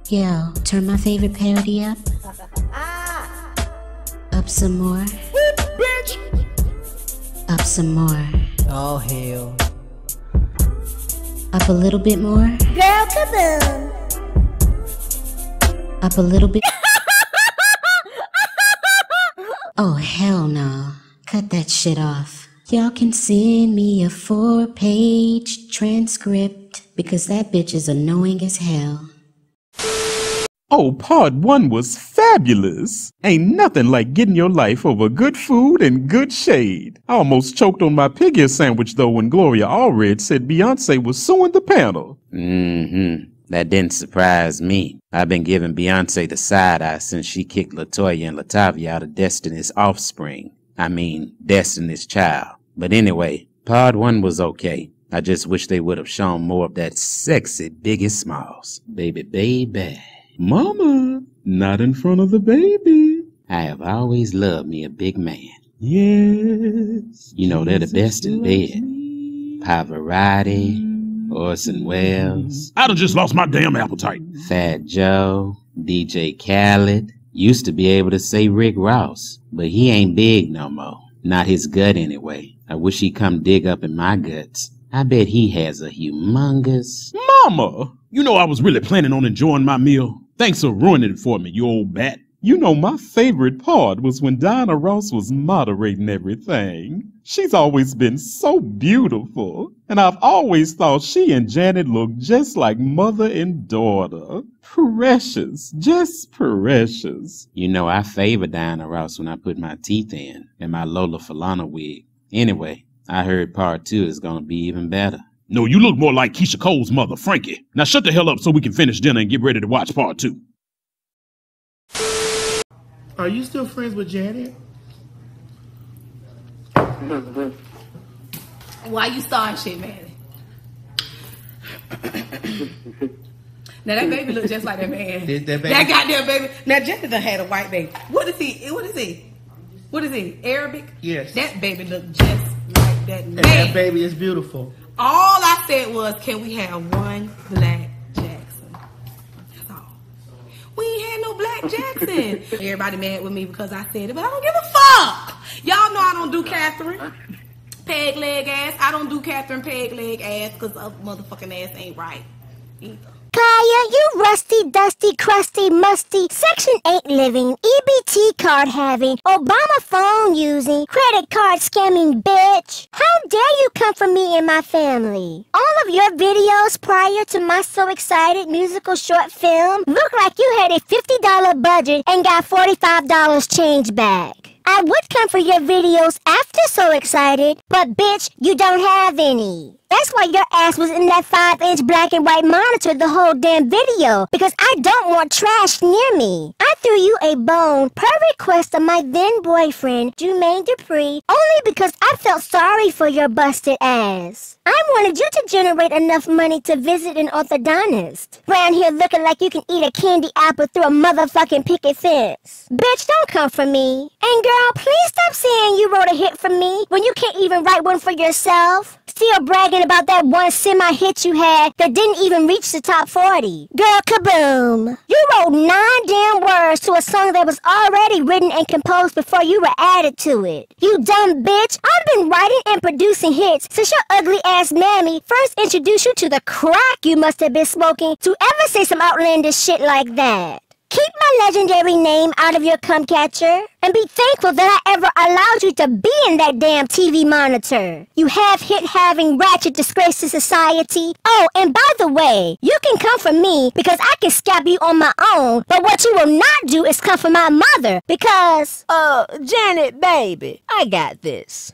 Yo, turn my favorite parody up. Up some more. Bitch! Up some more. Oh, hell. Up a little bit more. Girl, kaboom! Up a little bit. Oh, hell no. Cut that shit off. Y'all can send me a 4-page transcript because that bitch is annoying as hell. Oh, part 1 was fabulous. Ain't nothing like getting your life over good food and good shade. I almost choked on my pig ear sandwich though when Gloria Allred said Beyonce was suing the panel. That didn't surprise me. I've been giving Beyonce the side eye since she kicked LaToya and Latavia out of Destiny's Offspring. I mean, Destiny's Child. But anyway, part 1 was okay. I just wish they would have shown more of that sexy Biggie Smalls. Baby, baby. Mama, not in front of the baby. I have always loved me a big man. Yes. You know, they're the best in bed. Pavarotti, Orson Welles. I done just lost my damn appetite. Fat Joe, DJ Khaled. Used to be able to say Rick Ross, but he ain't big no more. Not his gut anyway. I wish he'd come dig up in my guts. I bet he has a humongous... Mama! You know I was really planning on enjoying my meal. Thanks for ruining it for me, you old bat. You know, my favorite part was when Diana Ross was moderating everything. She's always been so beautiful, and I've always thought she and Janet looked just like mother and daughter. Precious, just precious. You know, I favor Diana Ross when I put my teeth in my Lola Falana wig. Anyway, I heard part 2 is gonna be even better. No, you look more like Keisha Cole's mother, Frankie. Now shut the hell up so we can finish dinner and get ready to watch part 2. Are you still friends with Janet? Why you starting shit, man? Now that baby look just like that man. That baby? That goddamn baby. Now Janet done had a white baby. What is he? What is he? What is he? Arabic? Yes. That baby look just like that man. And that baby is beautiful. All I said was, can we have one Black Jackson? That's all. We ain't had no Black Jackson. Everybody mad with me because I said it, but I don't give a fuck. Y'all know I don't do Catherine peg leg ass. I don't do Catherine peg leg ass because her motherfucking ass ain't right either. Kaya, you rusty, dusty, crusty, musty, Section 8 living, EBT card having, Obama phone using, credit card scamming bitch. How dare you come for me and my family? All of your videos prior to my So Excited musical short film look like you had a $50 budget and got $45 change back. I would come for your videos after So Excited, but bitch, you don't have any. That's why your ass was in that 5-inch black and white monitor the whole damn video, because I don't want trash near me. I threw you a bone per request of my then boyfriend, Jermaine Dupri, only because I felt sorry for your busted ass. I wanted you to generate enough money to visit an orthodontist. Round here looking like you can eat a candy apple through a motherfucking picket fence. Bitch, don't come for me. And girl, please stop saying you wrote a hit for me when you can't even write one for yourself. Still bragging about that one semi-hit you had that didn't even reach the top 40. Girl, kaboom. You wrote 9 damn words to a song that was already written and composed before you were added to it. You dumb bitch. I've been writing and producing hits since your ugly ass mammy first introduced you to the crack you must have been smoking to ever say some outlandish shit like that. Keep my legendary name out of your cum catcher, and be thankful that I ever allowed you to be in that damn TV monitor. You have-hit-having ratchet disgrace to society. Oh, and by the way, you can come for me because I can scalp you on my own, but what you will not do is come for my mother because... Janet, baby, I got this.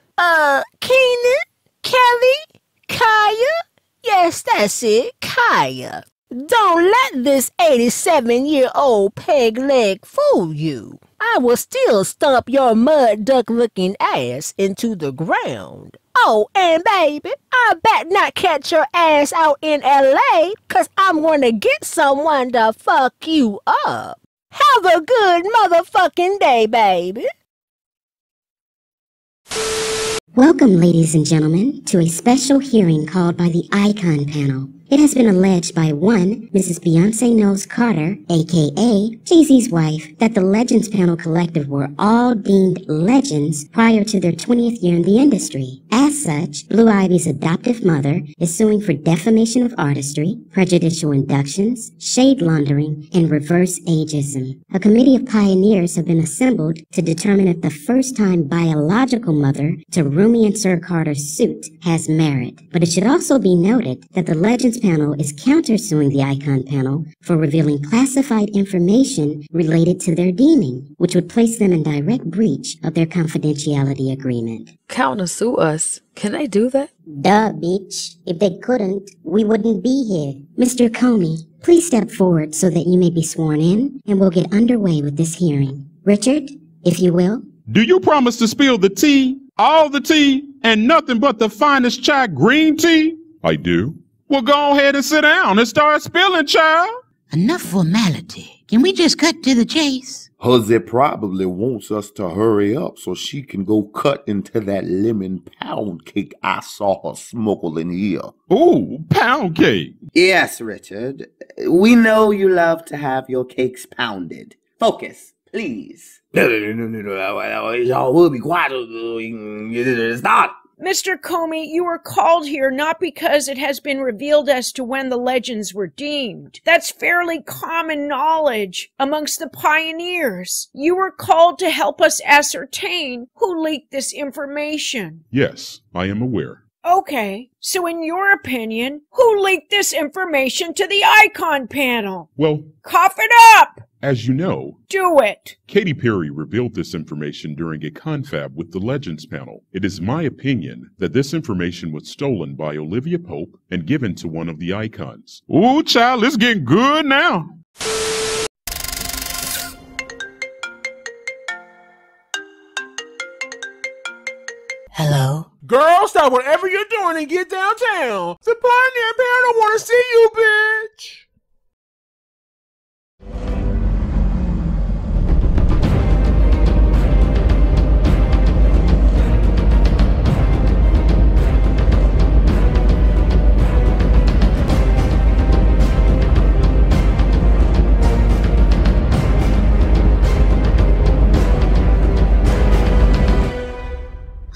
Keenan, Kelly, Kaya? Yes, that's it, Kaya. Don't let this 87-year-old peg leg fool you. I will still stomp your mud duck-looking ass into the ground. Oh, and baby, I bet not catch your ass out in L.A. 'cause I'm gonna get someone to fuck you up. Have a good motherfucking day, baby. Welcome, ladies and gentlemen, to a special hearing called by the Icon Panel. It has been alleged by one Mrs. Beyonce Knowles Carter, aka Jay-Z's wife, that the Legends Panel Collective were all deemed legends prior to their 20th year in the industry. As such, Blue Ivy's adoptive mother is suing for defamation of artistry, prejudicial inductions, shade laundering, and reverse ageism. A committee of pioneers have been assembled to determine if the first-time biological mother to Rumi and Sir Carter's suit has merit. But it should also be noted that the Legends Panel is countersuing the Icon Panel for revealing classified information related to their deeming, which would place them in direct breach of their confidentiality agreement. Countersue us? Can they do that? Duh, bitch. If they couldn't, we wouldn't be here. Mr. Comey, please step forward so that you may be sworn in, and we'll get underway with this hearing. Richard, if you will. Do you promise to spill the tea, all the tea, and nothing but the finest chai green tea? I do. Well, go ahead and sit down and start spilling, child. Enough formality. Can we just cut to the chase? Jose probably wants us to hurry up so she can go cut into that lemon pound cake I saw her smuggling here. Ooh, pound cake. Yes, Richard. We know you love to have your cakes pounded. Focus, please. No. Y'all will be quiet. It's not. Mr. Comey, you were called here not because it has been revealed as to when the legends were deemed. That's fairly common knowledge amongst the pioneers. You were called to help us ascertain who leaked this information. Yes, I am aware. Okay, so in your opinion, who leaked this information to the Icon Panel? Well, cough it up! As you know, do it. Katy Perry revealed this information during a confab with the Legends Panel. It is my opinion that this information was stolen by Olivia Pope and given to one of the icons. Ooh, child, it's getting good now. Hello? Girl, stop whatever you're doing and get downtown. The Pioneer Panel want to see you, bitch.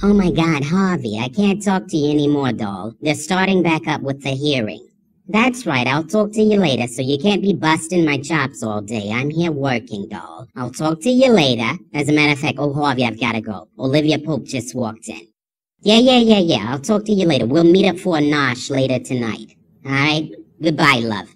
Oh my God, Harvey, I can't talk to you anymore, doll. They're starting back up with the hearing. That's right, I'll talk to you later, so you can't be busting my chops all day. I'm here working, doll. I'll talk to you later. As a matter of fact, oh, Harvey, I've gotta go. Olivia Pope just walked in. Yeah, I'll talk to you later. We'll meet up for a nosh later tonight. Alright? Goodbye, love.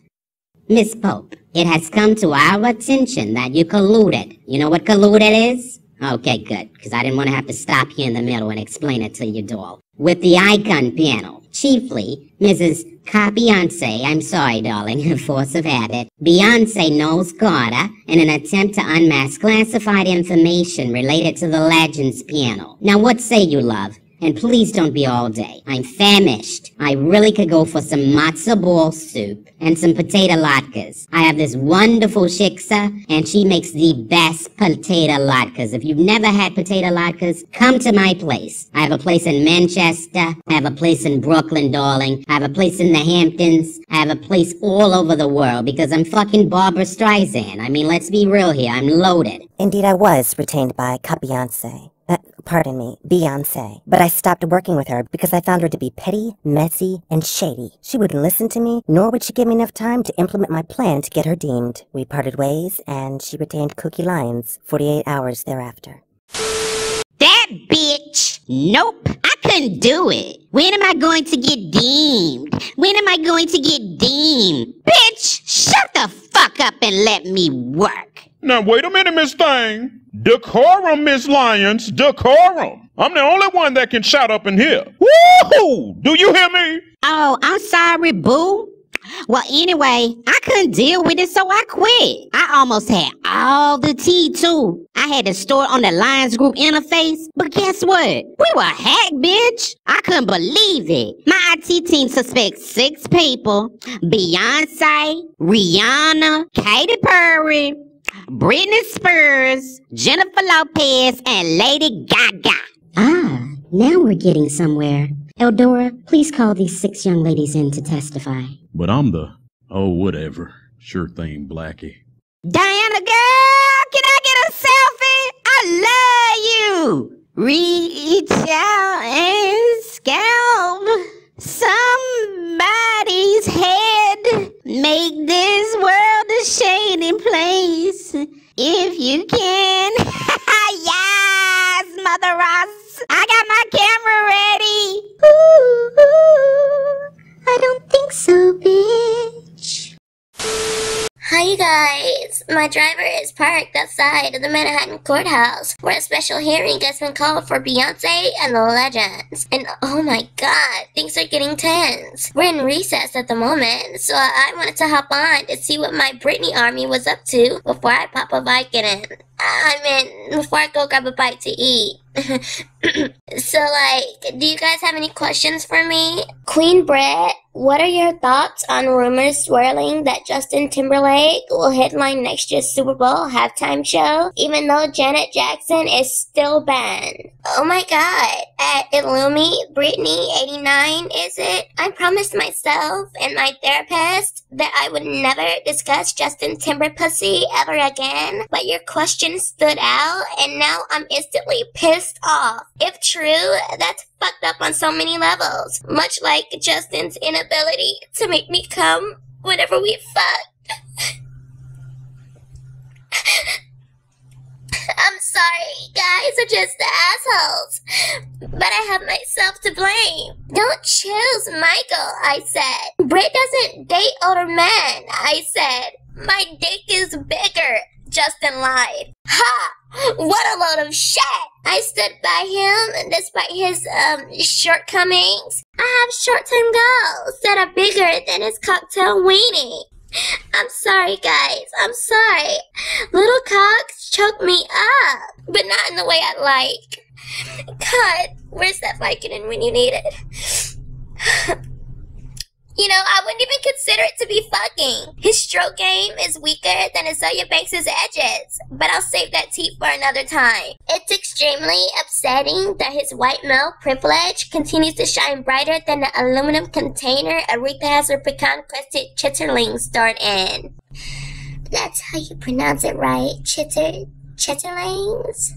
Miss Pope, it has come to our attention that you colluded. You know what colluded is? Okay, good, because I didn't want to have to stop you in the middle and explain it to you, doll. With the Icon Panel, chiefly Mrs. Beyonce, I'm sorry, darling, force of habit, Beyonce Knowles Carter, in an attempt to unmask classified information related to the Legends Panel. Now, what say you, love? And please don't be all day. I'm famished. I really could go for some matzo ball soup and some potato latkes. I have this wonderful shiksa, and she makes the best potato latkes. If you've never had potato latkes, come to my place. I have a place in Manchester. I have a place in Brooklyn, darling. I have a place in the Hamptons. I have a place all over the world because I'm fucking Barbara Streisand. I mean, let's be real here. I'm loaded. Indeed, I was retained by Beyonce. Beyonce. But I stopped working with her because I found her to be petty, messy, and shady. She wouldn't listen to me, nor would she give me enough time to implement my plan to get her deemed. We parted ways, and she retained Cookie Lyons 48 hours thereafter. That bitch! Nope, I couldn't do it. When am I going to get deemed? When am I going to get deemed? Bitch, shut the fuck up and let me work. Now, wait a minute, Miss Thing. Decorum, Miss Lyons, decorum. I'm the only one that can shout up in here. Woo-hoo! Do you hear me? Oh, I'm sorry, boo. Well, anyway, I couldn't deal with it, so I quit. I almost had all the tea, too. I had to store it on the Lions Group interface, but guess what? We were hacked, bitch. I couldn't believe it. My IT team suspects 6 people. Beyonce, Rihanna, Katy Perry, Britney Spears, Jennifer Lopez, and Lady Gaga. Ah, now we're getting somewhere. Eldora, please call these 6 young ladies in to testify. but I'm the, oh, whatever. Sure thing, Blackie. Diana girl, can I get a selfie? I love you. Reach out and scalp somebody's head. Make this world a shady place if you can. Yes, Mother Ross. I got my camera ready. I don't think so, bitch. Hi, you guys. My driver is parked outside of the Manhattan courthouse where a special hearing has been called for Beyonce and the Legends. And oh my god, things are getting tense. We're in recess at the moment, so I wanted to hop on to see what my Britney army was up to before I pop a Vicodin. Before I go grab a bite to eat. So, do you guys have any questions for me? Queen Brett, what are your thoughts on rumors swirling that Justin Timberlake will headline next year's Super Bowl halftime show, even though Janet Jackson is still banned? Oh my god, at Illumi Britney 89, is it? I promised myself and my therapist that I would never discuss Justin Timber pussy ever again, but your question stood out, and now I'm instantly pissed off. If true, that's fucked up on so many levels, much like Justin's inability to make me come whenever we fuck. I'm sorry, guys are just the assholes, but I have myself to blame. Don't choose Michael, I said. Britt doesn't date older men, I said. My dick is bigger, Justin lied. Ha! What a load of shit! I stood by him despite his shortcomings. I have short-term goals that are bigger than his cocktail weenie. I'm sorry, guys. I'm sorry. Little cocks choke me up, but not in the way I like. God, where's that Vicodin when you need it? You know, I wouldn't even consider it to be fucking. His stroke game is weaker than Azealia Banks' edges, but I'll save that tea for another time. It's extremely upsetting that his white male privilege continues to shine brighter than the aluminum container Aretha has her pecan-crusted chitterlings stored in. That's how you pronounce it, right? Chitterlings?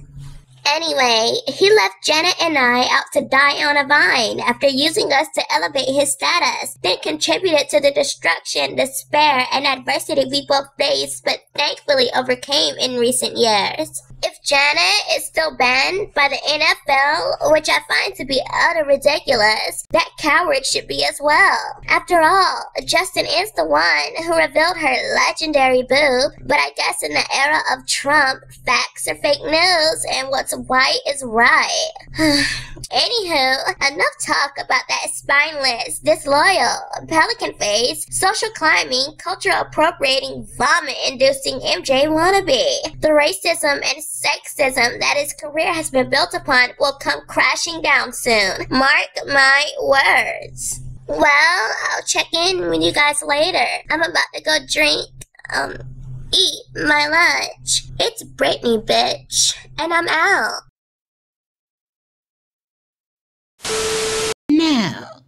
Anyway, he left Janet and I out to die on a vine after using us to elevate his status, then contributed to the destruction, despair, and adversity we both faced but thankfully overcame in recent years. If Janet is still banned by the NFL, which I find to be utter ridiculous, that coward should be as well. After all, Justin is the one who revealed her legendary boob, but I guess in the era of Trump, facts are fake news and what's white is right. Anywho, enough talk about that spineless, disloyal, pelican face, social climbing, cultural appropriating, vomit-inducing MJ wannabe. The racism and sexism that his career has been built upon will come crashing down soon. Mark my words. Well, I'll check in with you guys later. I'm about to go eat my lunch. It's Britney, bitch. And I'm out. Now,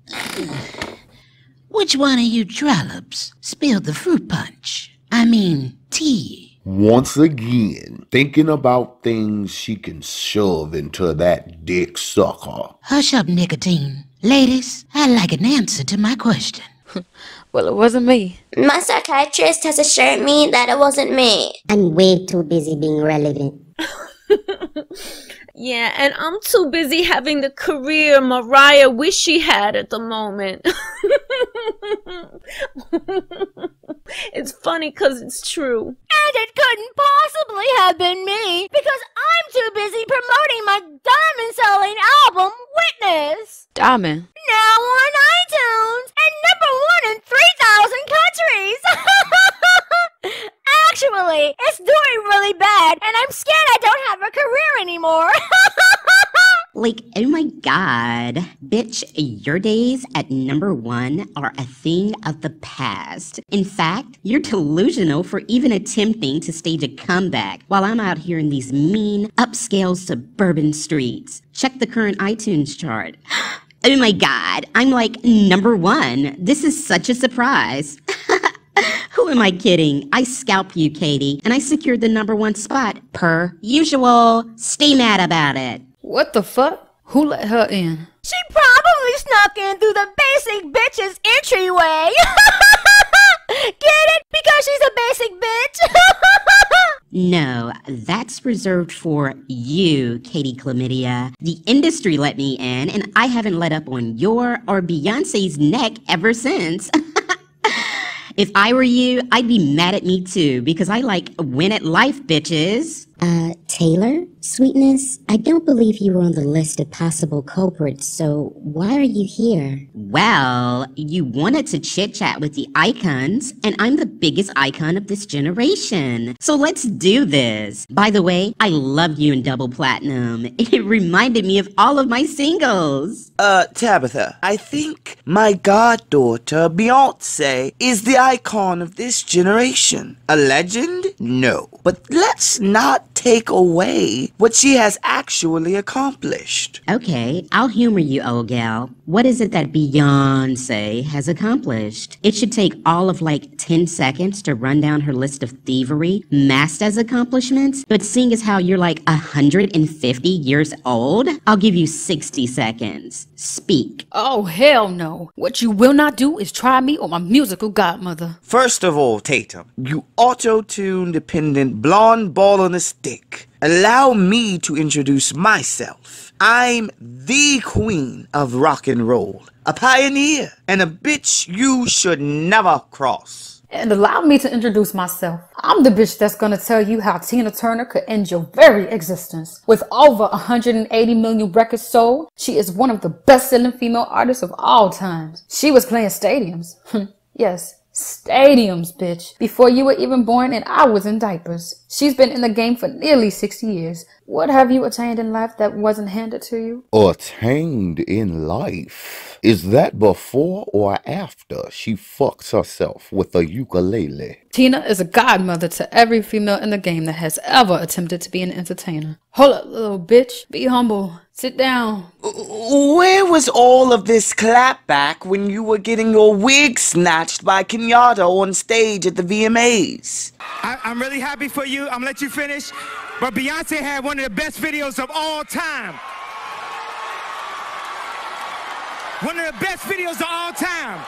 which one of you trollops spilled the fruit punch? I mean, tea. Once again, thinking about things she can shove into that dick sucker. Hush up, nicotine. Ladies, I'd like an answer to my question. Well, it wasn't me. My psychiatrist has assured me that it wasn't me. I'm way too busy being relevant. Yeah, and I'm too busy having the career Mariah wish she had at the moment. It's funny because it's true. And it couldn't possibly have been me, because I'm too busy promoting my diamond-selling album, Witness. Diamond? Now on iTunes, and #1 in 3,000 countries. Actually, it's doing really bad, and I'm scared I don't have a career anymore. Like, oh my god. Bitch, your days at #1 are a thing of the past. In fact, you're delusional for even attempting to stage a comeback while I'm out here in these mean, upscale suburban streets. Check the current iTunes chart. Oh my god, I'm like #1. This is such a surprise. Who am I kidding? I scalped you, Katie, and I secured the #1 spot, per usual. Stay mad about it. What the fuck? Who let her in? She probably snuck in through the basic bitch's entryway. Get it? Because she's a basic bitch. No, that's reserved for you, Katie Chlamydia. The industry let me in, and I haven't let up on your or Beyonce's neck ever since. If I were you, I'd be mad at me too, because I like win at life, bitches. Taylor? Sweetness, I don't believe you were on the list of possible culprits, so why are you here? Well, you wanted to chit-chat with the icons, and I'm the biggest icon of this generation. So let's do this. By the way, I loved you in Double Platinum. It reminded me of all of my singles. Tabitha, I think my goddaughter, Beyonce, is the icon of this generation. A legend? No. But let's not take away what she has actually accomplished. Okay, I'll humor you, old gal. What is it that Beyonce has accomplished? It should take all of like 10 seconds to run down her list of thievery masked as accomplishments, but seeing as how you're like 150 years old, I'll give you 60 seconds. Speak. Oh, hell no. What you will not do is try me or my musical godmother. First of all, Tatum, you auto-tune dependent blonde ball on a stick. Allow me to introduce myself. I'm the queen of rock and roll, a pioneer, and a bitch you should never cross. And allow me to introduce myself. I'm the bitch that's gonna tell you how Tina Turner could end your very existence. With over 180 million records sold, she is one of the best-selling female artists of all times. She was playing stadiums. Yes. Stadiums, bitch. Before you were even born and I was in diapers. She's been in the game for nearly 60 years. What have you attained in life that wasn't handed to you? Attained in life? Is that before or after she fucks herself with a ukulele? Tina is a godmother to every female in the game that has ever attempted to be an entertainer. Hold up, little bitch. Be humble. Sit down. Where was all of this clapback when you were getting your wig snatched by Kenyatta on stage at the VMAs? I'm really happy for you. I'm gonna let you finish. But Beyonce had one of the best videos of all time. One of the best videos of all time.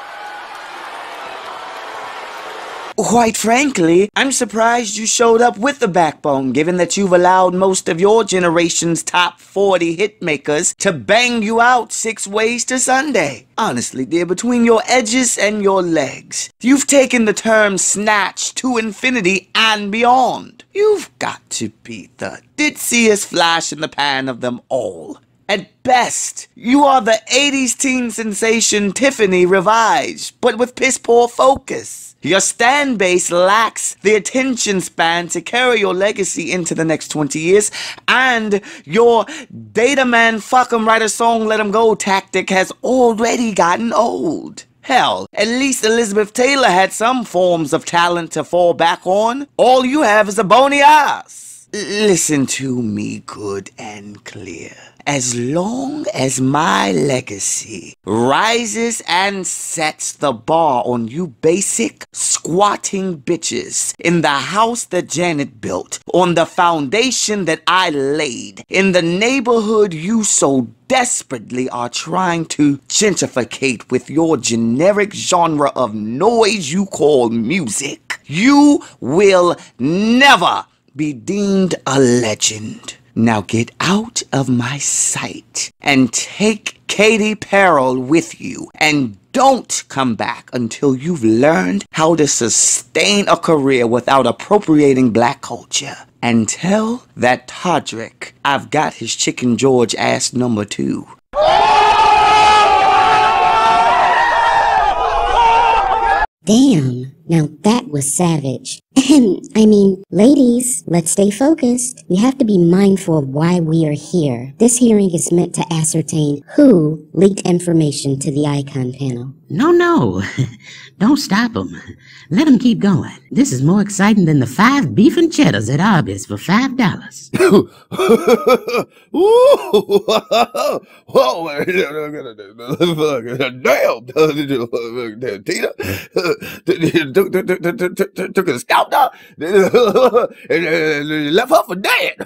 Quite frankly, I'm surprised you showed up with the backbone, given that you've allowed most of your generation's top 40 hitmakers to bang you out 6 ways to Sunday. Honestly, dear, between your edges and your legs, you've taken the term snatch to infinity and beyond. You've got to be the ditziest flash in the pan of them all. At best, you are the 80s teen sensation Tiffany revised, but with piss-poor focus. Your stand base lacks the attention span to carry your legacy into the next 20 years, and your data man fuck 'em write a song let 'em go tactic has already gotten old. Hell, at least Elizabeth Taylor had some forms of talent to fall back on. All you have is a bony ass. Listen to me good and clear. As long as my legacy rises and sets the bar on you basic, squatting bitches in the house that Janet built, on the foundation that I laid, in the neighborhood you so desperately are trying to gentrificate with your generic genre of noise you call music, you will never be deemed a legend. Now get out of my sight and take Katie Perrell with you, and don't come back until you've learned how to sustain a career without appropriating black culture. And tell that Todrick I've got his Chicken George ass number 2. Damn, Now that was savage. I mean, ladies, let's stay focused. We have to be mindful of why we are here. This hearing is meant to ascertain who leaked information to the Icon panel. No. Don't stop them. Let them keep going. This is more exciting than the 5 beef and cheddars at Arby's for $5. Damn, took a scalp dog and left her for dead.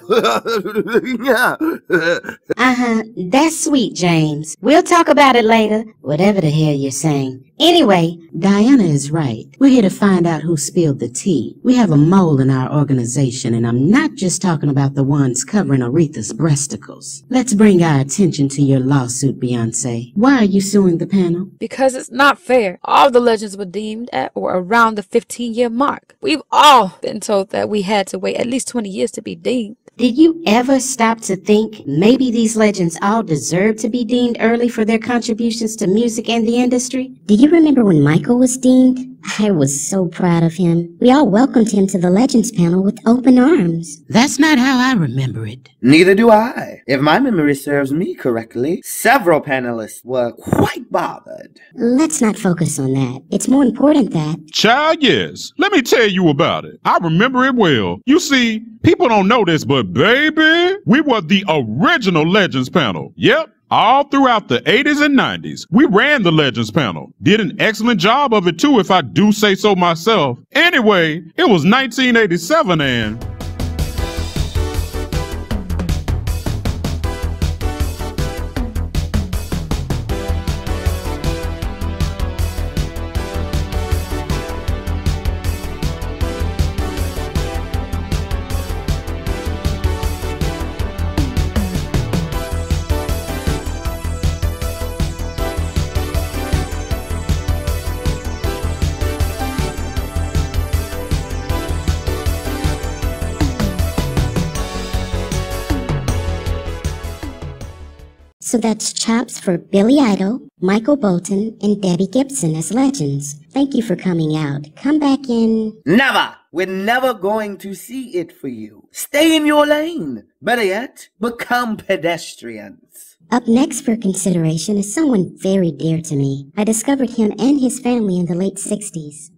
That's sweet, James. We'll talk about it later, whatever the hell you're saying. Anyway, Diana is right. We're here to find out who spilled the tea. We have a mole in our organization, and I'm not just talking about the ones covering Aretha's breasticles. Let's bring our attention to your lawsuit, Beyonce. Why are you suing the panel? Because it's not fair. All the legends were deemed at or around the 15-year mark. We've all been told that we had to wait at least 20 years to be deemed. did you ever stop to think maybe these legends all deserve to be deemed early for their contributions to music and the industry? Do you remember when Michael was deemed? I was so proud of him. We all welcomed him to the Legends panel with open arms. That's not how I remember it. Neither do I. If my memory serves me correctly, several panelists were quite bothered. Let's not focus on that. It's more important that... Child, yes. Let me tell you about it. I remember it well. You see, people don't know this, but baby, we were the original Legends panel. Yep. All throughout the 80s and 90s, we ran the Legends panel. Did an excellent job of it too, if I do say so myself. Anyway, it was 1987 and... So that's chops for Billy Idol, Michael Bolton, and Debbie Gibson as legends. Thank you for coming out. Come back in... Never! We're never going to see it for you. Stay in your lane. Better yet, become pedestrians. Up next for consideration is someone very dear to me. I discovered him and his family in the late 60s.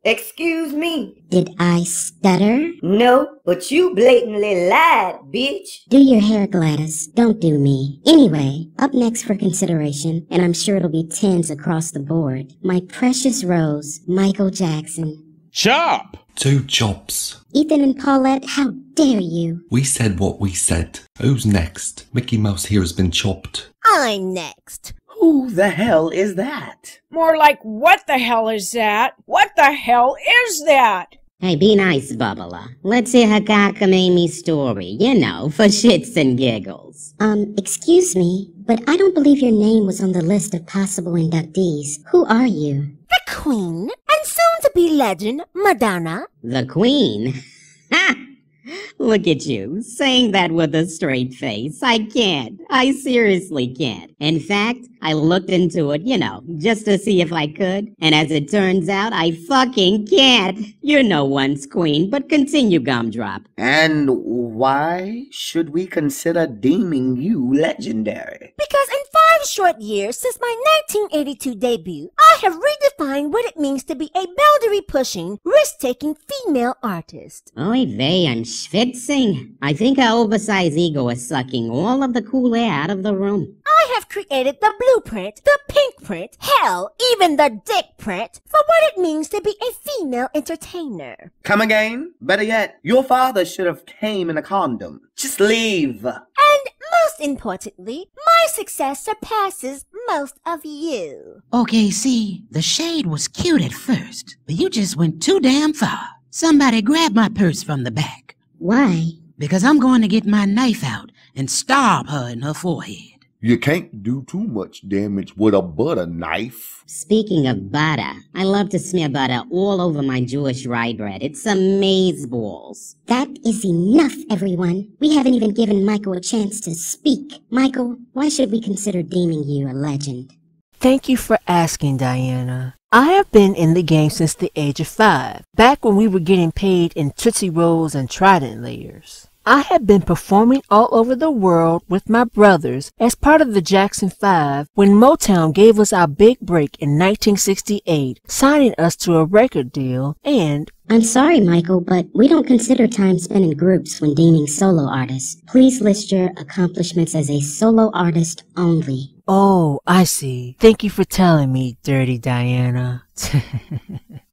Excuse me. Did I stutter? No, but you blatantly lied, bitch. Do your hair, Gladys. Don't do me. Anyway, up next for consideration, and I'm sure it'll be 10s across the board, my precious Rose, Michael Jackson. Chop! 2 chops. Ethan and Paulette, how dare you? We said what we said. Who's next? Mickey Mouse here has been chopped. I'm next. Who the hell is that? More like, what the hell is that? What the hell is that? Hey, be nice, Bubbler. Let's hear her cockamamie story, you know, for shits and giggles. Excuse me, but I don't believe your name was on the list of possible inductees. Who are you? The Queen, and soon-to-be legend, Madonna. The Queen? Ha! Look at you, saying that with a straight face. I can't. I seriously can't. In fact, I looked into it, you know, just to see if I could. And as it turns out, I fucking can't. You're no one's queen, but continue, Gumdrop. And why should we consider deeming you legendary? Because in 5 short years since my 1982 debut, I have redefined what it means to be a boundary-pushing, risk-taking female artist. Oy vey, I'm schwitzing. I think our oversized ego is sucking all of the cool air out of the room. I have created the blueprint, the pink print, hell, even the dick print, for what it means to be a female entertainer. Come again? Better yet, your father should have came in a condom. Just leave. And most importantly, my success surpasses most of you. Okay, see, the shade was cute at first, but you just went too damn far. Somebody grab my purse from the back. Why? Because I'm going to get my knife out and stab her in her forehead. You can't do too much damage with a butter knife. Speaking of butter, I love to smear butter all over my Jewish rye bread. It's amazeballs. That is enough, everyone. We haven't even given Michael a chance to speak. Michael, why should we consider deeming you a legend? Thank you for asking, Diana. I have been in the game since the age of 5, back when we were getting paid in Tootsie Rolls and Trident layers. I have been performing all over the world with my brothers as part of the Jackson 5 when Motown gave us our big break in 1968, signing us to a record deal, and I'm sorry, Michael, but we don't consider time spent in groups when deeming solo artists. Please list your accomplishments as a solo artist only. Oh, I see. Thank you for telling me, Dirty Diana.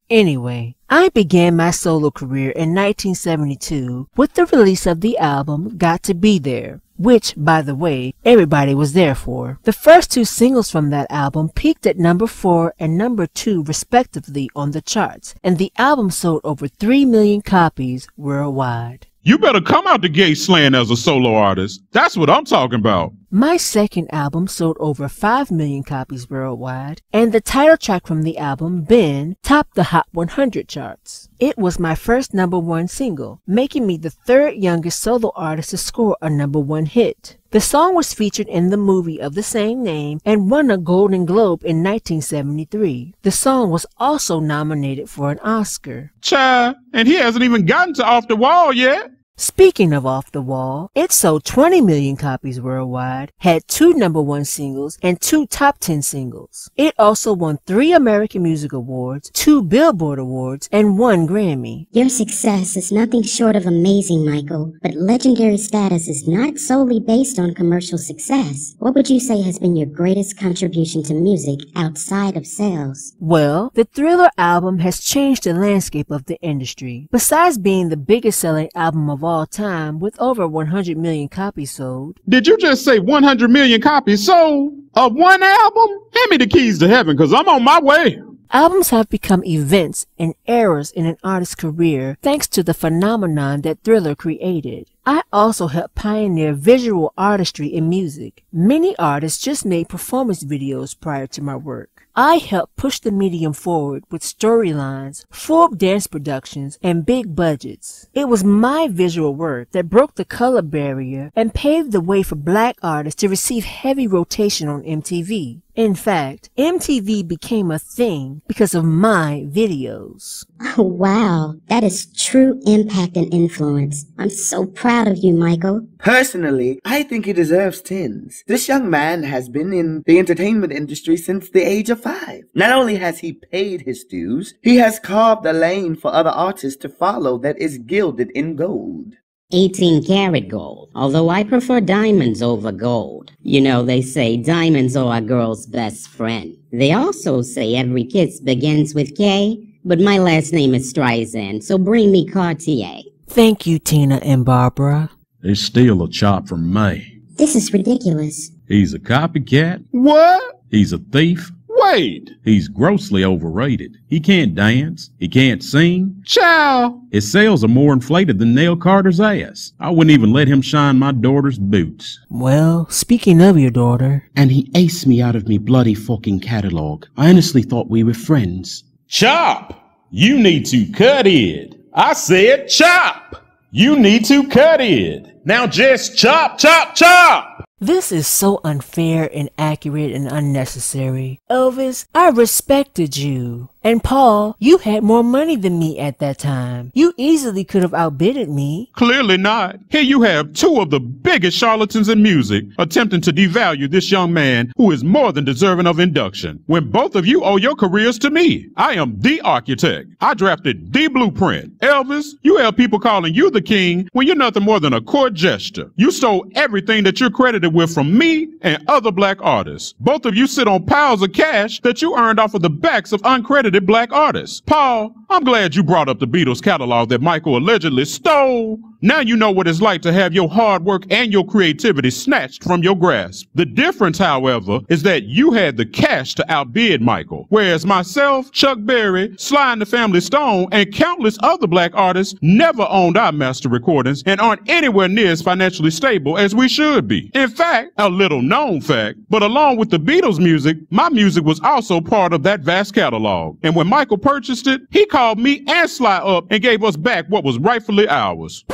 Anyway, I began my solo career in 1972 with the release of the album Got to Be There, which, by the way, everybody was there for. The first 2 singles from that album peaked at number 4 and number 2 respectively on the charts, and the album sold over 3 million copies worldwide. You better come out the gate slaying as a solo artist. That's what I'm talking about. My second album sold over 5 million copies worldwide, and the title track from the album, Ben, topped the Hot 100 charts. It was my first number 1 single, making me the 3rd youngest solo artist to score a number 1 hit. The song was featured in the movie of the same name and won a Golden Globe in 1973. The song was also nominated for an Oscar. Child, and he hasn't even gotten to Off the Wall yet. Speaking of Off the Wall, it sold 20 million copies worldwide, had 2 number 1 singles, and 2 top 10 singles. It also won 3 American Music Awards, 2 Billboard Awards, and 1 Grammy. Your success is nothing short of amazing, Michael, but legendary status is not solely based on commercial success. What would you say has been your greatest contribution to music outside of sales? Well, the Thriller album has changed the landscape of the industry. Besides being the biggest selling album of all time with over 100 million copies sold. Did you just say 100 million copies sold of one album? Hand me the keys to heaven, because I'm on my way. Albums have become events and eras in an artist's career thanks to the phenomenon that Thriller created. I also helped pioneer visual artistry in music. Many artists just made performance videos prior to my work. I helped push the medium forward with storylines, full dance productions, and big budgets. It was my visual work that broke the color barrier and paved the way for black artists to receive heavy rotation on MTV. In fact, MTV became a thing because of my videos. Oh, wow. That is true impact and influence. I'm so proud of you, Michael. Personally, I think he deserves 10s. This young man has been in the entertainment industry since the age of 5. Not only has he paid his dues, he has carved a lane for other artists to follow that is gilded in gold. 18-karat gold, although I prefer diamonds over gold. You know, they say diamonds are a girl's best friend. They also say every kiss begins with K, but my last name is Streisand, so bring me Cartier. Thank you, Tina and Barbara. They steal a chop from me. This is ridiculous. He's a copycat. What? He's a thief. Wait! He's grossly overrated. He can't dance. He can't sing. Child! His sales are more inflated than Nell Carter's ass. I wouldn't even let him shine my daughter's boots. Well, speaking of your daughter... And he aced me out of me bloody fucking catalog. I honestly thought we were friends. Chop! You need to cut it. I said chop! You need to cut it. Now just chop, chop, chop! This is so unfair, inaccurate, and unnecessary. Elvis, I respected you. And Paul, you had more money than me at that time. You easily could have outbidded me. Clearly not. Here you have 2 of the biggest charlatans in music attempting to devalue this young man who is more than deserving of induction, when both of you owe your careers to me. I am the architect. I drafted the blueprint. Elvis, you have people calling you the king when you're nothing more than a court jester. You stole everything that you're credited with from me and other black artists. Both of you sit on piles of cash that you earned off of the backs of uncredited black artists. Paul, I'm glad you brought up the Beatles catalog that Michael allegedly stole. Now you know what it's like to have your hard work and your creativity snatched from your grasp. The difference, however, is that you had the cash to outbid Michael, whereas myself, Chuck Berry, Sly and the Family Stone, and countless other black artists never owned our master recordings and aren't anywhere near as financially stable as we should be. In fact, a little known fact, but along with the Beatles music, my music was also part of that vast catalog. And when Michael purchased it, he called me and Sly up and gave us back what was rightfully ours.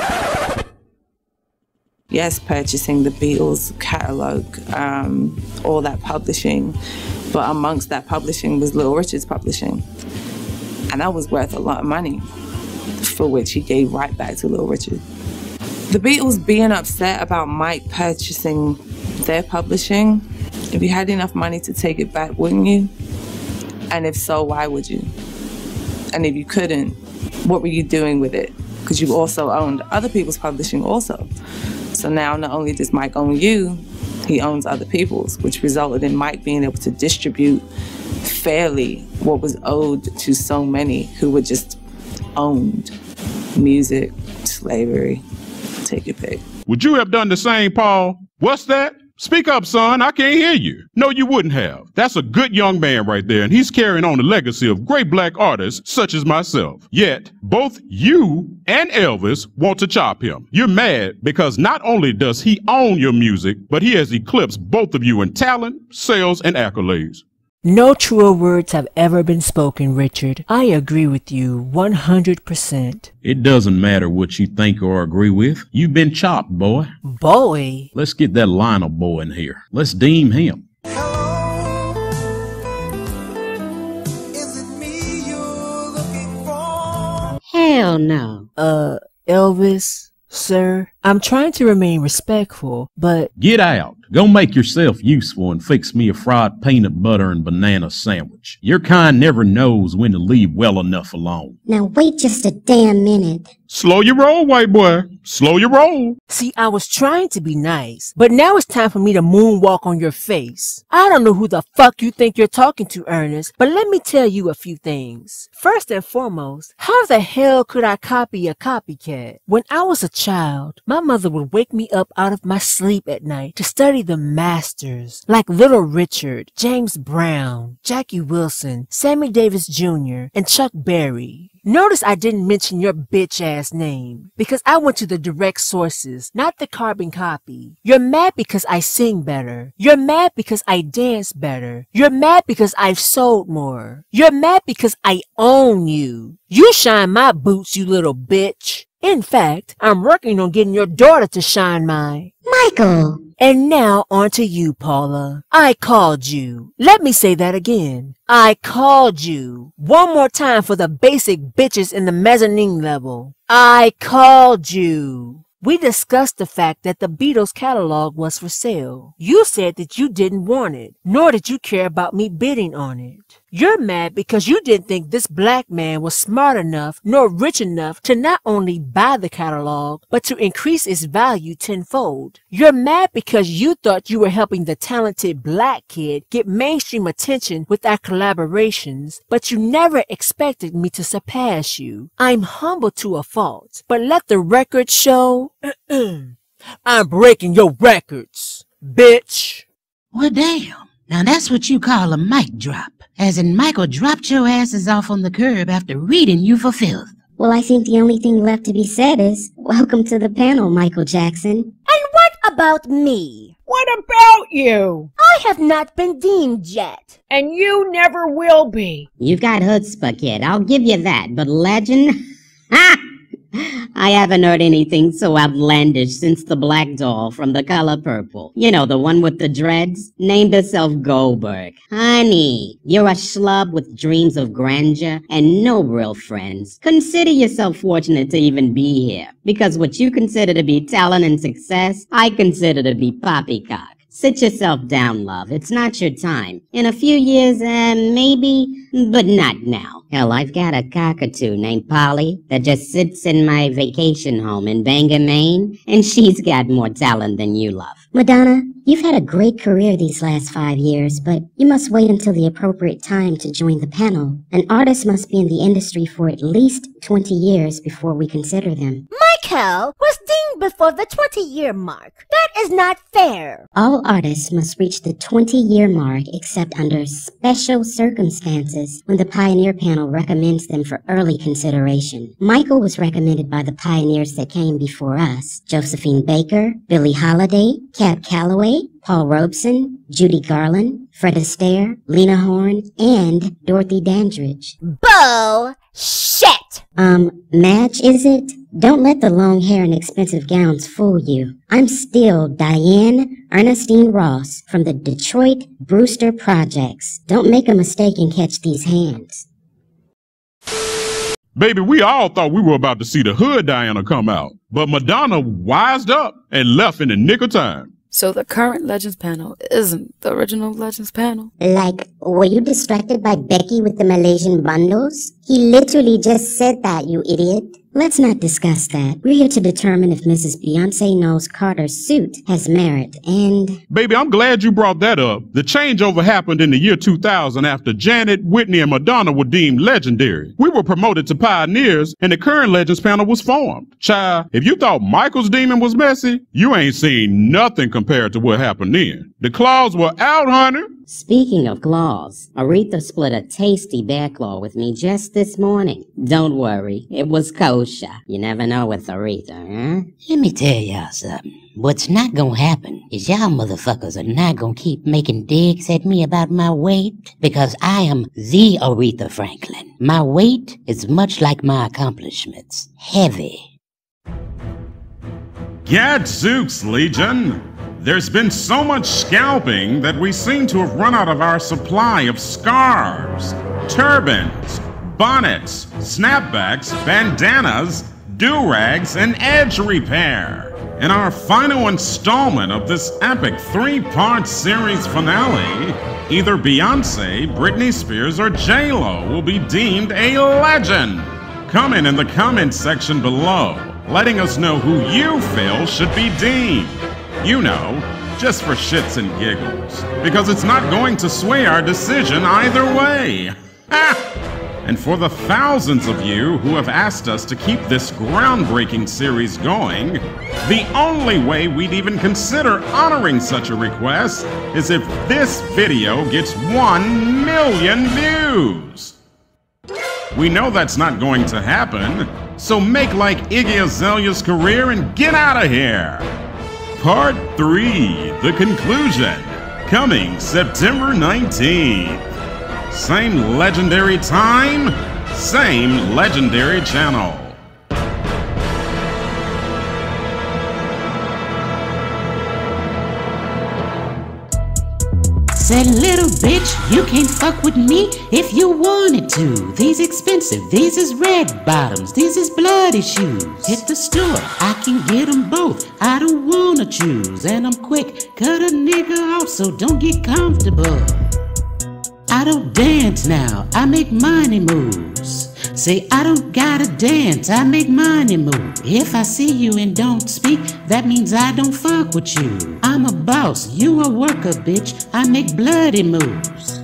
Yes, purchasing the Beatles catalogue, all that publishing, But amongst that publishing was Little Richard's publishing. And that was worth a lot of money, for which he gave right back to Little Richard. The Beatles being upset about Mike purchasing their publishing, if you had enough money to take it back, wouldn't you? And if so, why would you? And if you couldn't, what were you doing with it? Because you also owned other people's publishing also. So now not only does Mike own you, he owns other people's, which resulted in Mike being able to distribute fairly what was owed to so many who were just owned. Music, slavery, take your pick. Would you have done the same, Paul? What's that? Speak up, son. I can't hear you. No, you wouldn't have. That's a good young man right there, and he's carrying on the legacy of great black artists such as myself. Yet, both you and Elvis want to chop him. You're mad because not only does he own your music, but he has eclipsed both of you in talent, sales, and accolades. No truer words have ever been spoken, Richard. I agree with you 100%. It doesn't matter what you think or agree with. You've been chopped, boy. Boy? Let's get that Lionel boy in here. Let's deem him. Hell no. Elvis, sir, I'm trying to remain respectful, but... Get out. Go make yourself useful and fix me a fried peanut butter and banana sandwich. Your kind never knows when to leave well enough alone. Now wait just a damn minute. Slow your roll, white boy. Slow your roll. See, I was trying to be nice, but now it's time for me to moonwalk on your face. I don't know who the fuck you think you're talking to, Ernest, but let me tell you a few things. First and foremost, how the hell could I copy a copycat? When I was a child, my mother would wake me up out of my sleep at night to study the masters like Little Richard, James Brown, Jackie Wilson, Sammy Davis Jr., and Chuck Berry. Notice I didn't mention your bitch-ass name, because I went to the direct sources, not the carbon copy. You're mad because I sing better. You're mad because I dance better. You're mad because I've sold more. You're mad because I own you. You shine my boots, you little bitch. In fact, I'm working on getting your daughter to shine mine. Michael! And now on to you, Paula. I called you. Let me say that again. I called you. One more time for the basic bitches in the mezzanine level. I called you. We discussed the fact that the Beatles catalog was for sale. You said that you didn't want it, nor did you care about me bidding on it. You're mad because you didn't think this black man was smart enough nor rich enough to not only buy the catalog, but to increase its value tenfold. You're mad because you thought you were helping the talented black kid get mainstream attention with our collaborations, but you never expected me to surpass you. I'm humble to a fault, but let the record show I'm breaking your records, bitch. Well, damn. Now that's what you call a mic drop. As in Michael dropped your asses off on the curb after reading you for filth. Well, I think the only thing left to be said is, welcome to the panel, Michael Jackson. And what about me? What about you? I have not been deemed yet. And you never will be. You've got chutzpah, kid. I'll give you that. But legend? Ha! I haven't heard anything so outlandish since the Black Doll from The Color Purple. You know, the one with the dreads? Named herself Goldberg. Honey, you're a schlub with dreams of grandeur and no real friends. Consider yourself fortunate to even be here. Because what you consider to be talent and success, I consider to be poppycock. Sit yourself down, love. It's not your time. In a few years, maybe, but not now. Hell, I've got a cockatoo named Polly that just sits in my vacation home in Bangor, Maine, and she's got more talent than you, love. Madonna, you've had a great career these last 5 years, but you must wait until the appropriate time to join the panel. An artist must be in the industry for at least 20 years before we consider them. Michael was deemed before the 20-year mark. That is not fair. All artists must reach the 20-year mark except under special circumstances when the Pioneer panel recommends them for early consideration. Michael was recommended by the pioneers that came before us: Josephine Baker, Billie Holiday, Cab Calloway, Paul Robeson, Judy Garland, Fred Astaire, Lena Horne, and Dorothy Dandridge. Bullshit! Madge, is it? Don't let the long hair and expensive gowns fool you. I'm still Diane Ernestine Ross from the Detroit Brewster Projects. Don't make a mistake and catch these hands. Baby, we all thought we were about to see the hood Diana come out, but Madonna wised up and left in the nick of time. So the current Legends panel isn't the original Legends panel? Like, were you distracted by Becky with the Malaysian bundles? He literally just said that, you idiot. Let's not discuss that. We're here to determine if Mrs. Beyonce Knowles Carter's suit has merit, and... Baby, I'm glad you brought that up. The changeover happened in the year 2000 after Janet, Whitney, and Madonna were deemed legendary. We were promoted to pioneers, and the current Legends panel was formed. Child, if you thought Michael's demon was messy, you ain't seen nothing compared to what happened then. The claws were out, honey. Speaking of claws, Aretha split a tasty bear claw with me just this morning. Don't worry, it was kosher. You never know with Aretha, huh? Let me tell y'all something. What's not gonna happen is y'all motherfuckers are not gonna keep making digs at me about my weight, because I am the Aretha Franklin. My weight is much like my accomplishments. Heavy. Gadzooks, Legion! There's been so much scalping that we seem to have run out of our supply of scarves, turbans, bonnets, snapbacks, bandanas, do-rags, and edge repair. In our final installment of this epic 3-part series finale, either Beyonce, Britney Spears, or J-Lo will be deemed a legend. Comment in the comment section below, letting us know who you feel should be deemed. You know, just for shits and giggles, because it's not going to sway our decision either way. And for the thousands of you who have asked us to keep this groundbreaking series going, the only way we'd even consider honoring such a request is if this video gets 1 million views. We know that's not going to happen, so make like Iggy Azalea's career and get out of here. Part 3, the conclusion, coming September 19th. Same legendary time, same legendary channel. Said little bitch, you can't fuck with me if you wanted to. These expensive, these is red bottoms, these is bloody shoes. Hit the store, I can get them both, I don't wanna choose. And I'm quick, cut a nigga off, so don't get comfortable. I don't dance now, I make money moves. Say I don't gotta dance, I make money move. If I see you and don't speak, that means I don't fuck with you. I'm a boss, you a worker, bitch, I make bloody moves.